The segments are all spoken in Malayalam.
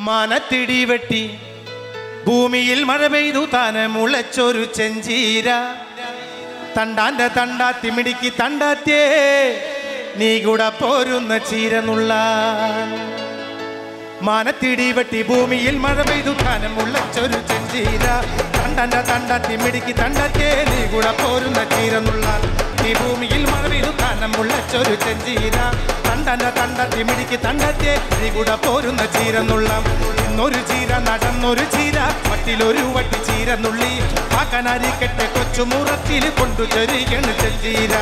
മാനത്തിടി വെട്ടി ഭൂമിയിൽ മഴ പെയ്തു താനെ മുളച്ചൊരു ചെഞ്ചീര തണ്ടാന്റെ തണ്ടാത്തി മിടിക്ക് തണ്ടാത്തേ നീ കൂടെ പോരുന്ന ചീരനുള്ള മാനത്തിടി വെട്ടി ഭൂമിയിൽ മഴ പെയ്തു താനെ മുളച്ചൊരു ചെഞ്ചീര തണ്ടാന്റെ തണ്ടാത്തി മിടിക്ക് തണ്ടാത്തേ നീ കൂടെ പോരുന്ന ചീരനുള്ള ഈ ഭൂമിയിൽ മഴ പെയ്തു താനെ മുളച്ചൊരു ചെഞ്ചീര തണ്ടാന്റെ തണ്ടാത്തി മിടിക്ക് തണ്ടാത്തേ നീ കൂടെ പോരുന്ന ചീരനുള്ള ഒരു ചീര നടന്നൊരു ചീര മറ്റിലൊരു വട്ടി ചീര നുള്ളി കാക്കനാരിക്കട്ടെ കൊച്ചുമുറത്തിൽ കൊണ്ടു ചെറിയണ് ചെഞ്ചീര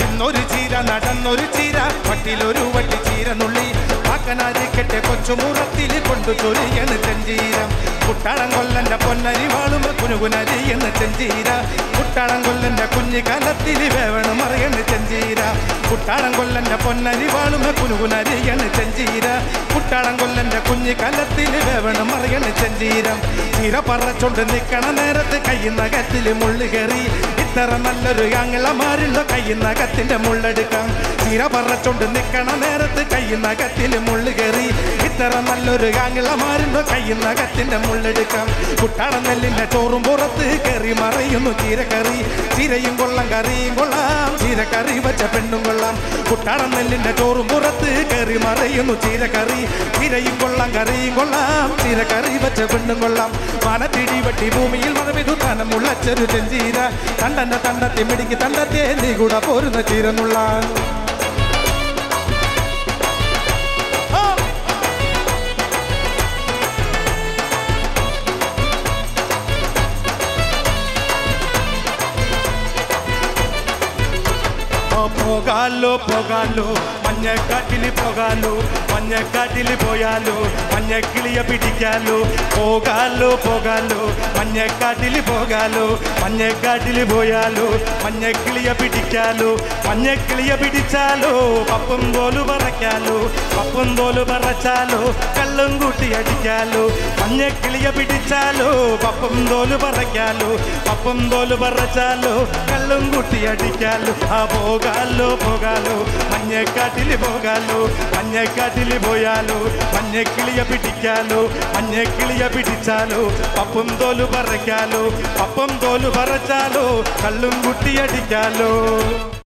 ഇന്നൊരു ചീര നടന്നൊരു ചീര മറ്റിലൊരു വട്ടി ചീര നുള്ളി കാക്കനാരിക്കട്ടെ കൊച്ചുമുറത്തിൽ കൊണ്ടു ചൊരിയണ് ചെഞ്ചീര കുട്ടാളം കൊല്ലന്റെ പൊന്നരി വാളും കുനുകുനരിയെന്ന് ചെഞ്ചീര കുട്ടാളം കൊല്ലന്റെ കുഞ്ഞു കാലത്തിൽ വേവണം അറിയണ് ചെഞ്ചീര കുട്ടാളം കൊല്ലന്റെ പൊന്നരി വാളും കുനുകുനരിയെന്ന് ചെഞ്ചീര കുട്ടാളം കൊല്ലന്റെ കുഞ്ഞു കാലത്തിൽ വേവണം അറിയണ് ചെഞ്ചീരം ചീര പറച്ചോണ്ട് നിക്കണ നേരത്ത് കയ്യുന്നകത്തില് മുള്ളു കയറി ഇത്ര നല്ലൊരു ആങ്ങളമാരുള്ള കയ്യുന്നകത്തിന്റെ മുള്ളെടുക്കാം ചീര പറച്ചോണ്ട് നിക്കണ നേരത്ത് കയ്യുന്നകത്തില് മുള്ളു കയറി ഇത്ര നല്ലൊരു ആങ്ങളമാരുള്ള കയ്യുന്നകത്തിന്റെ മുള്ളെടുക്കാം കുട്ടാളം നെല്ലിന്റെ ചോറും പുറത്ത് കയറി മറയുന്നു ചീരക്കറി ചീരയും കൊള്ളാം കറിയും കൊള്ളാം ചീരക്കറി വെച്ച പെണ്ണും കൊള്ളാം കുട്ടാളം നെല്ലിന്റെ ചോറും പുറത്ത് കയറി മറയുന്നു ചീരക്കറി ചീരയും കൊള്ളാം കറിയും കൊള്ളാം ചീരക്കറി വെച്ച പെണ്ണും കൊള്ളാം മാനത്തിടി വെട്ടി ഭൂമിയിൽ മഴ പെയ്തു താനം മുളച്ചൊരു ചെഞ്ചീര തണ്ടന്റെ തണ്ടത്തെ മിടിക്ക് തണ്ടത്തെ നീ കൂടെ പോരുന്ന ചീരനുള്ള പോകാലോ പോകാലോ മഞ്ഞക്കാട്ടിൽ പോകാലോ മഞ്ഞക്കാട്ടിൽ പോയാലോ മഞ്ഞക്കിളിയ പിടിക്കാലോ പോകാലോ പോകാലോ മഞ്ഞക്കാട്ടിൽ പോകാലോ മഞ്ഞക്കാട്ടിൽ പോയാലോ മഞ്ഞക്കിളിയ പിടിക്കാലോ മഞ്ഞക്കിളിയ പിടിച്ചാലോ പപ്പും തോല് പറയ്ക്കാലോ പപ്പും തോല് പറച്ചാലോ കള്ളും കൂട്ടി അടിക്കാലോ മഞ്ഞക്കിളിയ പിടിച്ചാലോ പപ്പും തോല് പറയ്ക്കാലോ പപ്പും തോല് പറച്ചാലോ കള്ളും കൂട്ടി അടിക്കാലോ ആ പോകാലോ പോകാലോ മഞ്ഞക്കാട്ടിൽ പോകാലോ മഞ്ഞക്കാട്ടിൽ പോയാലോ മഞ്ഞക്കിളിയ പിടിക്കാലോ മഞ്ഞക്കിളിയ പിടിച്ചാലോ പപ്പും തോല് പറയ്ക്കാലോ പപ്പും തോല് പറച്ചാലോ കള്ളും കുട്ടി അടിക്കാലോ